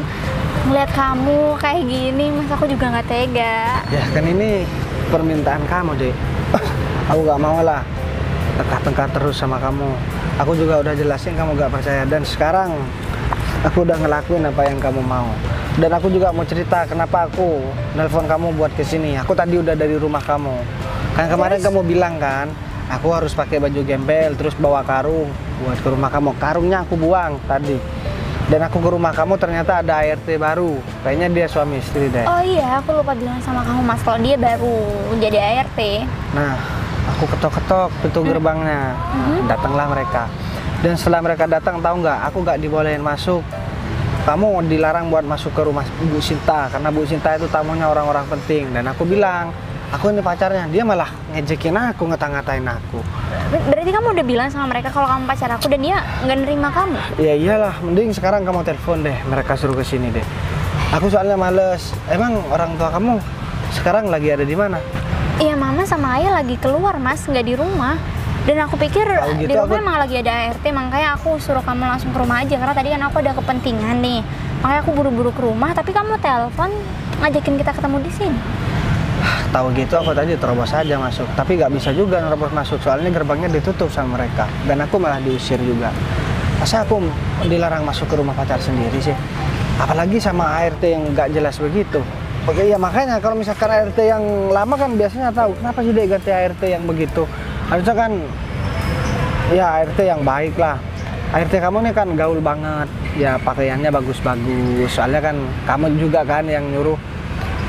ngeliat kamu kayak gini, mas aku juga nggak tega. Ya kan ini permintaan kamu deh. Aku gak mau lah tengkar-tengkar terus sama kamu. Aku juga udah jelasin kamu gak percaya, dan sekarang aku udah ngelakuin apa yang kamu mau. Dan aku juga mau cerita kenapa aku nelpon kamu buat kesini. Aku tadi udah dari rumah kamu. Kan kemarin kamu bilang kan, aku harus pakai baju gembel terus bawa karung buat ke rumah kamu. Karungnya aku buang tadi. Dan aku ke rumah kamu ternyata ada ART baru. Kayaknya dia suami istri deh. Oh iya, aku lupa bilang sama kamu mas kalau dia baru jadi ART. Nah, aku ketok-ketok pintu gerbangnya. Datanglah mereka. Dan setelah mereka datang, tahu nggak? Aku nggak dibolehin masuk. kamu dilarang buat masuk ke rumah Bu Sinta karena Bu Sinta itu tamunya orang-orang penting. Dan aku bilang, aku ini pacarnya. Dia malah ngejekin aku, ngata-ngatain aku. Berarti kamu udah bilang sama mereka kalau kamu pacar aku dan dia nggak nerima kamu? Ya iyalah, mending sekarang kamu telepon deh, mereka suruh ke sini deh. Aku soalnya males. Emang orang tua kamu sekarang lagi ada di mana? Iya, mama sama ayah lagi keluar mas, nggak di rumah. Dan aku pikir gitu, di rumah emang lagi ada ART, makanya aku suruh kamu langsung ke rumah aja. Karena tadi kan aku ada kepentingan nih, makanya aku buru-buru ke rumah. Tapi kamu telepon ngajakin kita ketemu di sini. Tahu gitu aku tadi terobos aja masuk, tapi nggak bisa juga nerobos masuk soalnya gerbangnya ditutup sama mereka. Dan aku malah diusir juga. Masa aku dilarang masuk ke rumah pacar sendiri sih? Apalagi sama ART yang nggak jelas begitu. Oke ya, makanya kalau misalkan ART yang lama kan biasanya tahu kenapa sih dia ganti ART yang begitu. Harusnya kan ya ART yang baik lah. ART kamu nih kan gaul banget, ya pakaiannya bagus-bagus. Soalnya kan kamu juga kan yang nyuruh.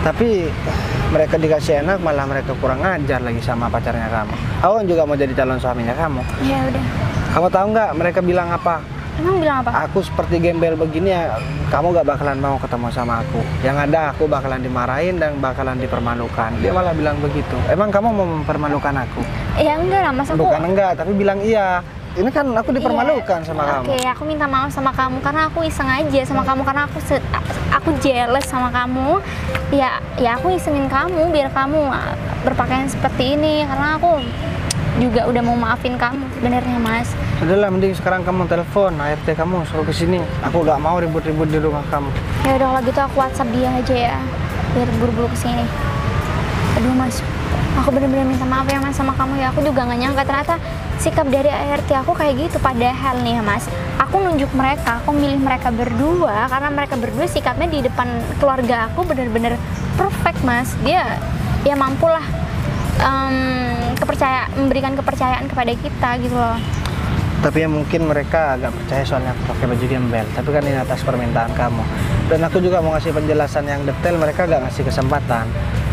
Tapi mereka dikasih enak malah mereka kurang ajar lagi sama pacarnya kamu. Aku kan juga mau jadi calon suaminya kamu. Ya udah. Kamu tahu nggak mereka bilang apa? Emang bilang apa? Aku seperti gembel begini ya, kamu gak bakalan mau ketemu sama aku. Yang ada aku bakalan dimarahin dan bakalan dipermalukan. Dia malah bilang begitu. Emang kamu mau mempermalukan aku? Ya enggak lah mas, aku... Bukan enggak, tapi bilang iya. Ini kan aku dipermalukan sama kamu. Oke, aku minta maaf sama kamu karena aku iseng aja sama kamu, karena aku jealous sama kamu. Ya aku isengin kamu biar kamu berpakaian seperti ini, karena aku juga udah mau maafin kamu sebenarnya mas. Udahlah, mending sekarang kamu telepon ART kamu suruh kesini. Aku gak mau ribut-ribut di rumah kamu. Ya udah kalau gitu aku WhatsApp dia aja ya, biar buru-buru kesini. Aduh mas, aku bener-bener minta maaf ya mas sama kamu ya. Aku juga gak nyangka ternyata sikap dari ART aku kayak gitu. Padahal nih ya mas, aku nunjuk mereka, aku milih mereka berdua karena mereka berdua sikapnya di depan keluarga aku bener-bener perfect mas. Dia ya mampulah memberikan kepercayaan kepada kita gitu loh. Tapi ya mungkin mereka agak percaya soalnya aku pakai baju gembel. Tapi kan ini atas permintaan kamu. Dan aku juga mau ngasih penjelasan yang detail, mereka gak ngasih kesempatan.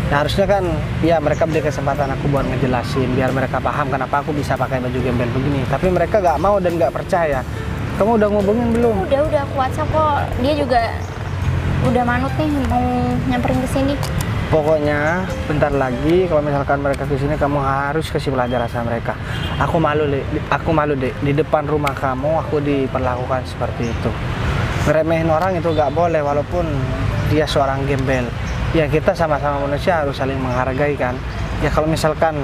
Nah harusnya kan ya mereka beri kesempatan aku buat ngejelasin biar mereka paham kenapa aku bisa pakai baju gembel begini. Tapi mereka gak mau dan gak percaya. Kamu udah ngubungin belum? Udah aku WhatsApp kok. Dia juga udah manut nih mau nyamperin ke sini. Pokoknya bentar lagi kalau misalkan mereka ke sini kamu harus kasih pelajaran sama mereka. Aku malu deh di depan rumah kamu aku diperlakukan seperti itu. Ngeremehin orang itu gak boleh walaupun dia seorang gembel. Ya kita sama-sama manusia harus saling menghargai kan. Ya kalau misalkan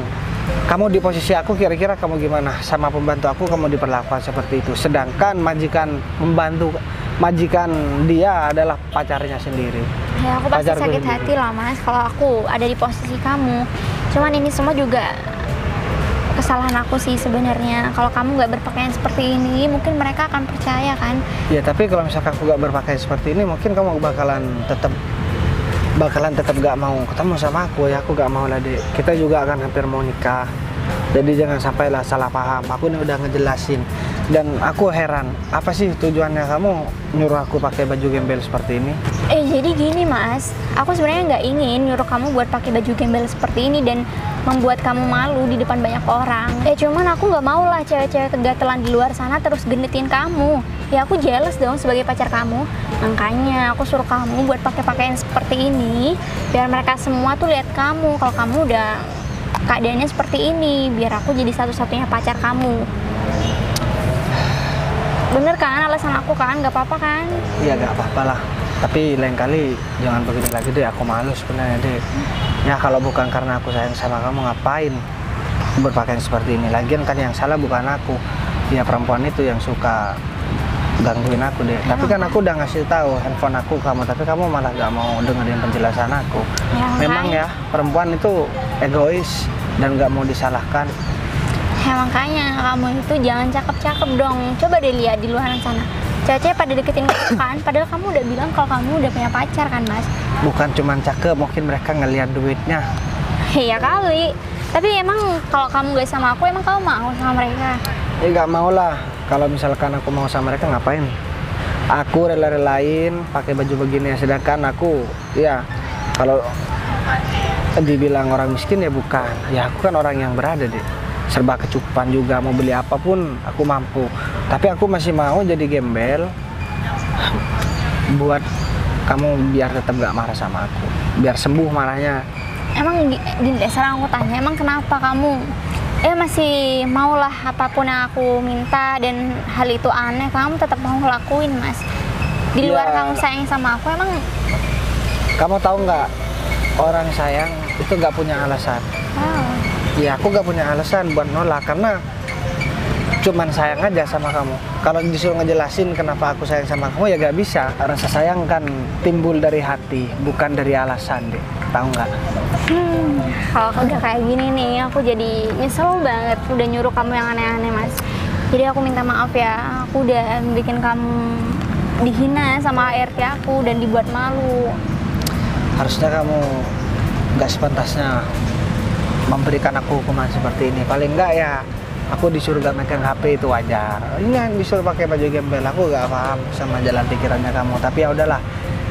kamu di posisi aku, kira-kira kamu gimana? Sama pembantu aku kamu diperlakukan seperti itu. Sedangkan majikan dia adalah pacarnya sendiri. Ya aku pasti sakit hati lah mas kalau aku ada di posisi kamu. Cuman ini semua juga kesalahan aku sih sebenarnya. Kalau kamu nggak berpakaian seperti ini, mungkin mereka akan percaya kan? Ya tapi kalau misalkan aku nggak berpakaian seperti ini, mungkin kamu bakalan tetap gak mau ketemu sama aku. Ya aku gak mau lah dek. Kita juga akan hampir mau nikah. Jadi jangan sampailah salah paham. Aku ini udah ngejelasin. Dan aku heran, apa sih tujuannya kamu nyuruh aku pakai baju gembel seperti ini? Jadi gini mas, aku sebenarnya nggak ingin nyuruh kamu buat pakai baju gembel seperti ini dan membuat kamu malu di depan banyak orang. Cuman aku nggak mau lah cewek-cewek kegatelan di luar sana terus genetin kamu. Ya aku jealous dong sebagai pacar kamu. Makanya aku suruh kamu buat pakai pakaian seperti ini biar mereka semua tuh lihat kamu kalau kamu udah keadaannya seperti ini, biar aku jadi satu-satunya pacar kamu. Bener kan alasan aku kan? Gak apa-apa kan? Iya gak apa-apa lah. Tapi lain kali jangan begini lagi deh. Aku malu sebenarnya deh. Ya kalau bukan karena aku sayang sama kamu, ngapain berpakaian seperti ini? Lagian kan yang salah bukan aku. Ya perempuan itu yang suka gangguin aku deh. Tapi kan aku udah ngasih tahu handphone aku kamu, tapi kamu malah gak mau dengerin penjelasan aku. Memang ya perempuan itu egois dan gak mau disalahkan. Ya makanya kamu itu jangan cakep-cakep dong. Coba deh lihat di luar sana. Cewek-cewek pada deketin kamu kan, padahal kamu udah bilang kalau kamu udah punya pacar kan mas. Bukan cuma cakep, mungkin mereka ngelihat duitnya. Iya kali. Tapi emang kalau kamu gak sama aku, emang kamu mau sama mereka? Ya gak mau lah. Kalau misalkan aku mau sama mereka ngapain? Aku rela-relain pakai baju begini, sedangkan aku ya kalau dibilang orang miskin ya bukan. Ya aku kan orang yang berada deh. Serba kecukupan juga, mau beli apapun aku mampu. Tapi aku masih mau jadi gembel buat kamu biar tetap gak marah sama aku, biar sembuh marahnya. Emang gini deh, sekarang aku tanya, emang kenapa kamu masih maulah apapun yang aku minta dan hal itu aneh, kamu tetap mau ngelakuin, Mas? Di luar Ya. kamu sayang sama aku, emang Kamu tahu nggak, orang sayang itu nggak punya alasan. wow. Ya aku nggak punya alasan buat nolak karena cuman sayang aja sama kamu. Kalau disuruh ngejelasin kenapa aku sayang sama kamu ya nggak bisa. Rasa sayang kan timbul dari hati, bukan dari alasan deh. Tahu nggak? Kalau udah kayak gini nih, aku jadi nyesel banget udah nyuruh kamu yang aneh-aneh, Mas. Jadi aku minta maaf ya, aku udah bikin kamu dihina sama ART aku dan dibuat malu. Harusnya kamu nggak sepantasnya memberikan aku hukuman seperti ini. Paling nggak ya aku disuruh gak megang HP itu wajar. Ini yang disuruh pakai baju gembel, aku nggak paham sama jalan pikirannya kamu. Tapi ya udahlah,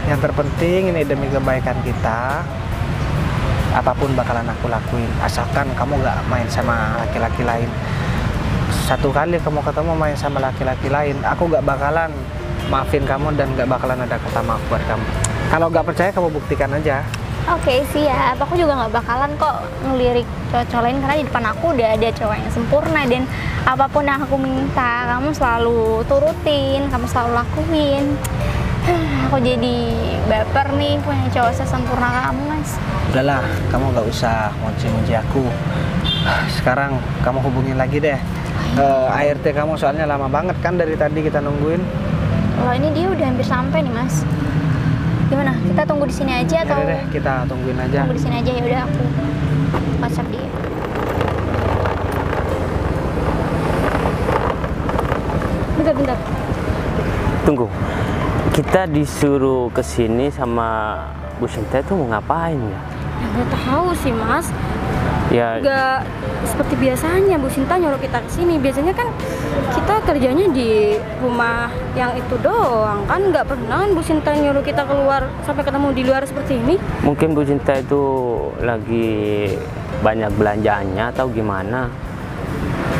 yang terpenting ini demi kebaikan kita. Apapun bakalan aku lakuin, asalkan kamu gak main sama laki-laki lain. Satu kali kamu ketemu main sama laki-laki lain, aku gak bakalan maafin kamu dan gak bakalan ada kata maaf buat kamu. Kalau gak percaya kamu buktikan aja. Oke, siap. Aku juga nggak bakalan kok ngelirik cowok lain karena di depan aku udah ada cowok yang sempurna dan apapun yang aku minta kamu selalu turutin, kamu selalu lakuin. Aku jadi baper nih punya cowok sesempurna kamu, Mas. Udahlah, kamu gak usah muji-muji aku. Sekarang kamu hubungin lagi deh ART kamu, soalnya lama banget kan dari tadi kita nungguin. Loh, ini dia udah hampir sampai nih, Mas. Gimana? Kita tunggu di sini aja atau Yaudah deh, kita tungguin aja. tunggu di sini aja? Ya udah, aku WhatsApp dia. Bentar. Tunggu, kita disuruh ke sini sama Bu Sinta itu mau ngapain ya? Ya, nggak tahu sih, Mas. Ya, Nggak seperti biasanya Bu Sinta nyuruh kita ke sini. Biasanya kan kita kerjanya di rumah yang itu doang kan, nggak pernah kan Bu Sinta nyuruh kita keluar sampai ketemu di luar seperti ini. mungkin Bu Sinta itu lagi banyak belanjaannya atau gimana?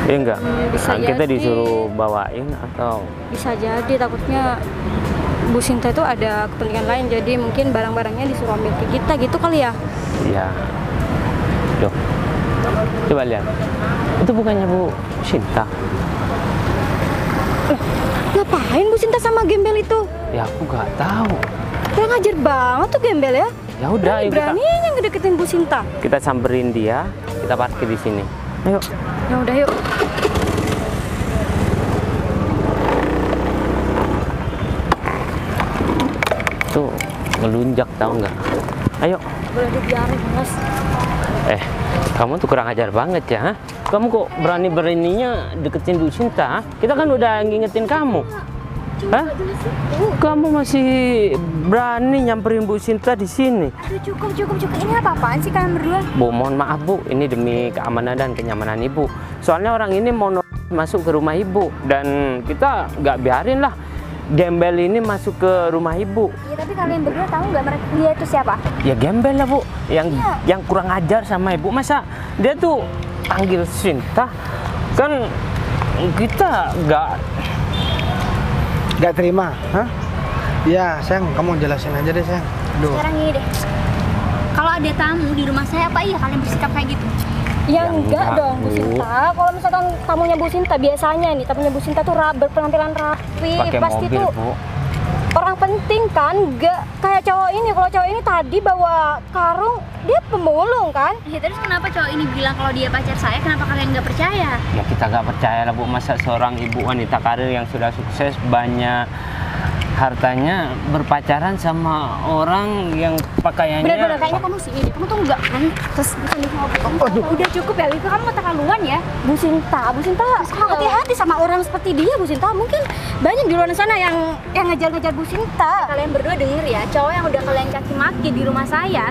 Iya enggak? Bisa Kita jadi. disuruh bawain atau Bisa jadi, takutnya Bu Sinta itu ada kepentingan lain, jadi mungkin barang-barangnya disuruh ambil ke kita gitu kali ya. ya. Loh. Coba lihat. Itu bukannya Bu Sinta? Ngapain Bu Sinta sama gembel itu? Ya aku nggak tahu. Kurang ajar banget tuh gembel ya. Ya udah, yuk kita, Beraninya ngedeketin Bu Sinta. kita samperin dia, kita parkir di sini. Ayo. Ya udah, yuk. Tuh ngelunjak tahu nggak? Ayo. Boleh dibiarin, Mas. Kamu tuh kurang ajar banget ya. Hah? Kamu kok berani-beraninya deketin Bu Sinta? Hah? Kita kan udah ngingetin kamu. Hah? Kamu masih berani nyamperin Bu Sinta di sini? Aduh, cukup. Ini apa-apaan sih kalian berdua? Bu, mohon maaf Bu, ini demi keamanan dan kenyamanan Ibu. Soalnya orang ini mau masuk ke rumah Ibu dan kita nggak biarin lah gembel ini masuk ke rumah Ibu. Iya, tapi kalian berdua tahu nggak mereka dia itu siapa? Ya gembel lah Bu, yang Iya. yang kurang ajar sama Ibu. Masa dia tuh panggil Sinta, kan kita Gak terima, hah? Ya sayang, kamu jelasin aja deh sayang. Aduh. Sekarang gini deh. Kalau ada tamu di rumah saya, apa iya kalian bersikap kayak gitu? Ya Ya enggak enggak, dong Bu Bu. Sinta. Kalau misalkan tamunya Bu Sinta, biasanya nih tamunya Bu Sinta tuh berpenampilan rapi, pakai pasti mobil tuh Bu. orang penting kan, enggak kayak cowok ini. Kalau cowok ini tadi bawa karung, dia pemulung kan? Ya terus kenapa cowok ini bilang kalau dia pacar saya? Kenapa kalian nggak percaya? Ya kita nggak percaya lah Bu, masa seorang ibu wanita karir yang sudah sukses, banyak hartanya, berpacaran sama orang yang pakaiannya. Bener-bener kayaknya kamu sih ini, kamu tuh enggak kan? Terus bisa kamu udah cukup ya, Lika, kamu keterlaluan ya. Bu Sinta hati-hati sama orang seperti dia, Bu Sinta. Mungkin banyak di luar sana yang ngejar-ngejar Bu Sinta. Kalian berdua denger ya, cowok yang udah kalian caci maki di rumah saya.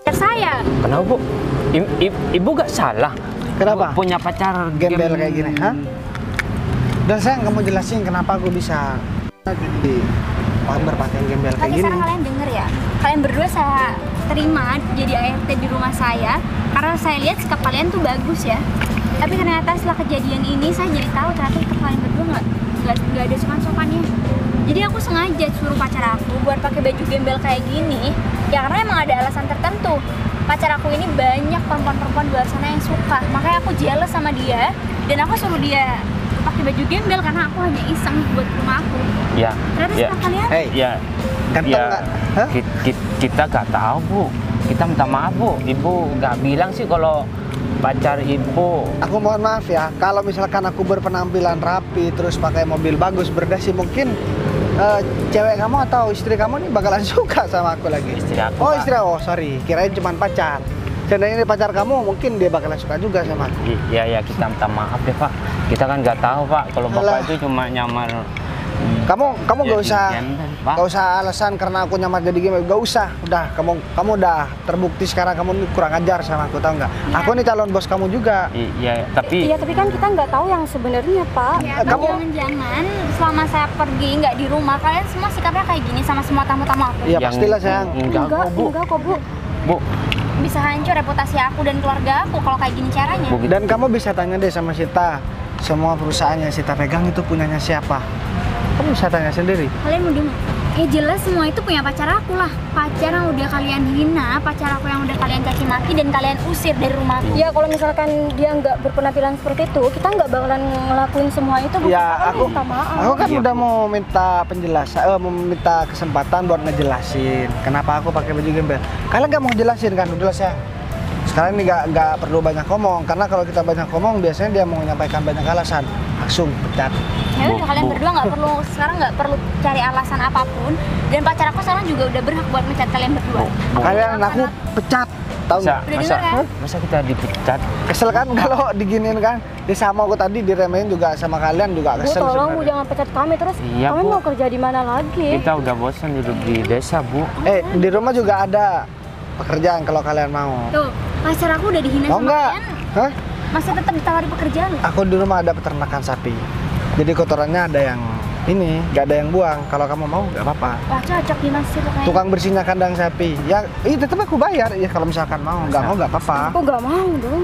Saya. Kenapa Bu? Ibu gak salah. Kenapa? Punya pacar Gembel kayak gini, hah? Dan sayang, kamu jelasin kenapa aku bisa jadi berpakaian gembel kayak Oke, gini. sekarang kalian denger ya. Kalian berdua saya terima jadi ART di rumah saya karena saya lihat sikap kalian tuh bagus ya. Tapi ternyata setelah kejadian ini saya jadi tahu ternyata sikap kalian berdua nggak nggak ada sopan-sopannya. Jadi aku sengaja suruh pacar aku buat pakai baju gembel kayak gini, ya karena emang ada alasan tertentu. Pacar aku ini banyak perempuan-perempuan di luar sana yang suka, makanya aku jealous sama dia dan aku suruh dia pakai baju gembel karena aku hanya iseng buat ke rumah aku. Ya. Ternyata Ya. sama kalian? Hei, Ya. ganteng Ya. nggak? Hah? Kita nggak tahu Bu. Kita minta maaf Bu. Ibu nggak bilang sih kalau pacar ibu. Aku mohon maaf ya, kalau misalkan aku berpenampilan rapi terus pakai mobil bagus berdasi, mungkin cewek kamu atau istri kamu nih bakalan suka sama aku lagi. Istri aku, Oh Pak. istri, oh sorry, kirain cuma pacar. Seandainya ini pacar kamu, mungkin dia bakalan suka juga sama aku. Iya ya, kita minta maaf deh Pak. Kita kan nggak tahu Pak kalau Alah. Bapak itu cuma nyamar. Kamu Ya, gak usah, gembel, Pak. gak usah alasan karena aku nyamar jadi gembel, gak usah. Udah, kamu udah terbukti sekarang kamu ini kurang ajar sama aku, tau nggak? Aku nih calon bos kamu juga. Iya, tapi Iya, tapi kan kita nggak tahu yang sebenarnya, Pak. Ya, kamu- jangan-jangan selama saya pergi nggak di rumah, kalian semua sikapnya kayak gini sama semua tamu-tamu aku. Iya yang- pastilah sayang. Enggak kok Bu. enggak kok, Bu. Bu, Bisa hancur reputasi aku dan keluarga aku kalau kayak gini caranya. Bu, Dan kamu bisa tanya deh sama Sita, semua perusahaan yang Sita pegang itu punyanya siapa? Kamu bisa tanya sendiri. Kalian mau diem? Ya jelas semua itu punya pacar aku lah. Pacar yang udah kalian hina, pacar aku yang udah kalian caci maki dan kalian usir dari rumah. Ya kalau misalkan dia nggak berpenampilan seperti itu, kita nggak bakalan ngelakuin semua itu. Ya aku, minta maaf. aku kan Iya, udah mau minta penjelasan, mau minta kesempatan buat ngejelasin kenapa aku pakai baju gembel. Kalian nggak mau jelasin kan, udah sayang. Sekarang ini nggak perlu banyak ngomong, karena kalau kita banyak ngomong biasanya dia mau menyampaikan banyak alasan, langsung pecat. Ya udah, Bu, kalian Bu. berdua nggak perlu sekarang nggak perlu cari alasan apapun, dan pacar aku sekarang juga udah berhak buat mencat kalian berdua. Bu. Kalian aku pecat, tahu masa, nggak? Udah masa, dengar kan? masa kita dipecat? Kesel kan kalau diginiin kan? Dia sama aku tadi diremehin juga sama kalian juga Bu, kesel tolong Bu sebenarnya. jangan pecat kami terus. Iya, Kami Bu. mau kerja di mana lagi? Kita udah bosan hidup di desa Bu. Di rumah juga ada pekerjaan kalau kalian mau. Tuh, pacar aku udah dihina Mau sama nggak? kalian, Hah? masih tetap ditawari pekerjaan loh. Aku di rumah ada peternakan sapi. Jadi kotorannya ada yang ini, nggak ada yang buang. Kalau kamu mau nggak apa-apa. Wah, cocok di mas itu kayaknya. Tukang bersihnya kandang sapi. Ya, tetap aku bayar. Ya kalau misalkan mau, nggak mau nggak apa-apa. Aku nggak mau dong.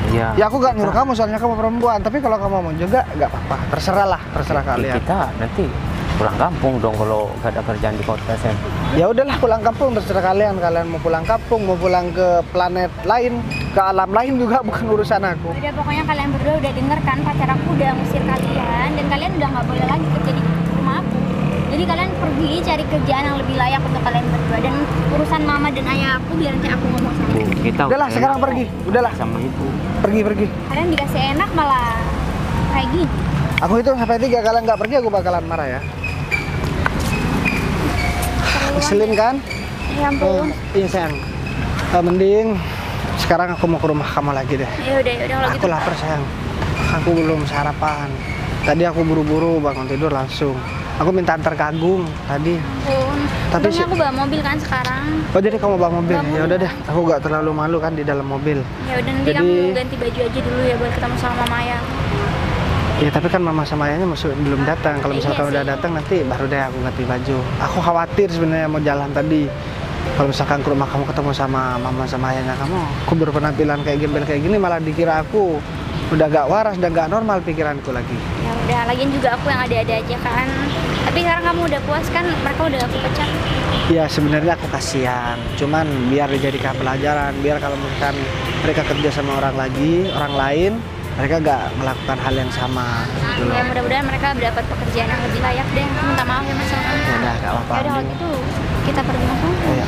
Iya. Ya aku nggak nyuruh kamu soalnya kamu perempuan. Tapi kalau kamu mau juga nggak apa-apa. Terserah lah, terserah kalian. Kita nanti pulang kampung dong kalau gak ada kerjaan di kota Sen. Ya udahlah pulang kampung terserah kalian. Kalian mau pulang kampung, mau pulang ke planet lain, ke alam lain juga bukan urusan aku. Udah pokoknya kalian berdua udah denger kan, pacar aku udah ngusir kalian dan kalian udah nggak boleh lagi kerja di rumah aku. Jadi kalian pergi cari kerjaan yang lebih layak untuk kalian berdua, dan urusan mama dan ayah aku biar nanti aku ngomong sama Bu, kita Udahlah enak sekarang kok pergi. Udahlah sama ibu. pergi. kalian dikasih enak malah kayak gini. Aku itu sampai 3, kalian nggak pergi aku bakalan marah ya. Ngeselin kan? Ya ampun. Iya sayang. Mending sekarang aku mau ke rumah kamu lagi deh. Ya udah kalau Aku gitu. lapar sayang. Aku belum sarapan. Tadi aku buru-buru bangun tidur langsung. Aku minta antar ke Agung tadi. Pun. Tapi Untungnya sih- aku bawa mobil kan sekarang. Oh jadi kamu bawa mobil? Bawa mobil. Ya udah deh. Aku nggak terlalu malu kan di dalam mobil. Ya udah nanti Jadi- kamu ganti baju aja dulu ya buat ketemu sama mama ayah. Ya tapi kan mama sama ayahnya masih belum datang. Kalau Iya misalkan sih. udah datang nanti baru deh aku ganti baju. Aku khawatir sebenarnya mau jalan tadi. Kalau misalkan ke rumah kamu ketemu sama mama sama ayahnya kamu, aku berpenampilan kayak gembel kayak gini malah dikira aku udah gak waras dan gak normal pikiranku lagi. Ya udah, lagian juga aku yang ada-ada aja kan. Tapi sekarang kamu udah puas kan, mereka udah aku pecat. Ya sebenarnya aku kasihan, cuman biar dijadikan pelajaran, biar kalau misalkan mereka kerja sama orang lain, mereka gak melakukan hal yang sama gitu loh. Ya mudah-mudahan mereka dapat pekerjaan yang lebih layak deh. Aku minta maaf ya mas sama kamu. Ya udah, gak apa-apa. Ya udah kalau gitu kita pergi masuk. Ya.